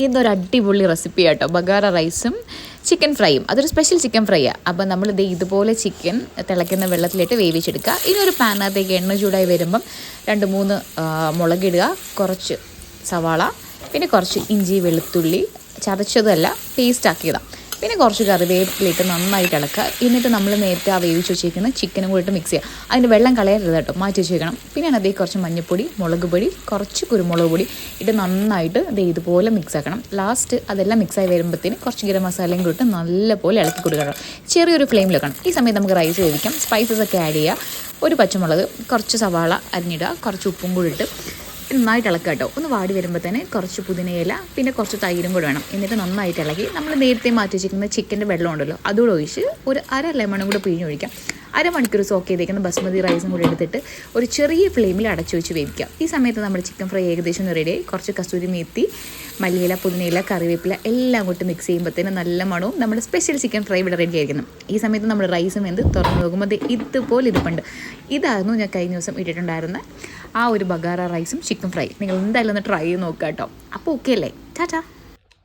ഇതൊരു അടിപൊളി റെസിപ്പി കേട്ടോ. ബഗാര റൈസും ചിക്കൻ ഫ്രൈയും. അതൊരു സ്പെഷ്യൽ ചിക്കൻ ഫ്രൈയാണ്. അപ്പോൾ നമ്മളിത് ഇതുപോലെ ചിക്കൻ തിളയ്ക്കുന്ന വെള്ളത്തിലിട്ട് വേവിച്ചെടുക്കുക. ഇനൊരു പാനകത്തേക്ക് എണ്ണ ചൂടായി വരുമ്പം 2-3 മുളകിടുക, കുറച്ച് സവാള, പിന്നെ കുറച്ച് ഇഞ്ചി വെളുത്തുള്ളി ചതച്ചതല്ല പേസ്റ്റ് ആക്കിയതാണ്, പിന്നെ കുറച്ച് കറിവേപ്പിലിട്ട് നന്നായിട്ട് ഇളക്കുക. എന്നിട്ട് നമ്മൾ നേരത്തെ ആ വേവിച്ച് വെച്ചേക്കുന്ന ചിക്കനും കൂടി ഇട്ട് മിക്സ് ചെയ്യുക. അതിൻ്റെ വെള്ളം കളയരുത് കേട്ടോ, മാറ്റി വെച്ചേക്കണം. പിന്നെ അതിലേക്ക് കുറച്ച് മഞ്ഞൾപ്പൊടി, മുളക് പൊടി, കുറച്ച് കുരുമുളക് പൊടി ഇട്ട് നന്നായിട്ട് ഇതുപോലെ മിക്സ് ആക്കണം. ലാസ്റ്റ് അതെല്ലാം മിക്സായി വരുമ്പോഴത്തേന് കുറച്ച് ഗരം മസാലയും കൂടി ഇട്ട് നല്ലപോലെ ഇളക്കി കൊടുക്കണം. ചെറിയൊരു ഫ്ലെയിമിൽ വെക്കണം. ഈ സമയത്ത് നമുക്ക് റൈസ് വേവിക്കാം. സ്പൈസസ് ഒക്കെ ആഡ് ചെയ്യുക. ഒരു പച്ചമുളക്, കുറച്ച് സവാള അരിഞ്ഞിടുക, കുറച്ച് ഉപ്പും കൂടി ഇട്ട് നന്നായിട്ട് ഇളക്കുക കേട്ടോ. ഒന്ന് വാടി വരുമ്പോൾ തന്നെ കുറച്ച് പുതിനയില, പിന്നെ കുറച്ച് തൈരും കൂടെ വേണം. എന്നിട്ട് നന്നായിട്ട് ഇളകി നമ്മൾ നേരത്തെ മാറ്റി വെച്ചിരിക്കുന്ന ചിക്കൻ്റെ വെള്ളം ഉണ്ടല്ലോ അതുകൂടെ ഒഴിച്ച് ഒരു അര ലെമണും കൂടെ പിഴിഞ്ഞൊഴിക്കാം. അരമണിക്കൂർ സോക്ക് ചെയ്തേക്കുന്ന ബസ്മതി റൈസും കൂടി എടുത്തിട്ട് ഒരു ചെറിയ ഫ്ലെയിമിൽ അടച്ചു വെച്ച് വേവിക്കാം. ഈ സമയത്ത് നമ്മുടെ ചിക്കൻ ഫ്രൈ ഏകദേശം റെഡിയായി. കുറച്ച് കസൂരി മേത്തി, മല്ലിയില, പുതിനയില, കറിവേപ്പില എല്ലാം കൂട്ടി മിക്സ് ചെയ്യുമ്പോഴത്തേന് നല്ല മണവും നമ്മുടെ സ്പെഷ്യൽ ചിക്കൻ ഫ്രൈ ഇവിടെ റെഡി ആയിരിക്കുന്നു. ഈ സമയത്ത് നമ്മൾ റൈസും എന്ത് തുറന്ന് നോക്കുമ്പോൾ ഇതുപോലെ ഇരിപ്പുണ്ട്. ഇതായിരുന്നു ഞാൻ കഴിഞ്ഞ ദിവസം ഇട്ടിട്ടുണ്ടായിരുന്ന ആ ഒരു ബഗാര റൈസും ചിക്കൻ ഫ്രൈ. നിങ്ങൾ എന്തായാലും ഒന്ന് ട്രൈ ചെയ്ത് നോക്കുക കേട്ടോ. അപ്പോൾ ഓക്കെ അല്ലേ? ടാറ്റാ.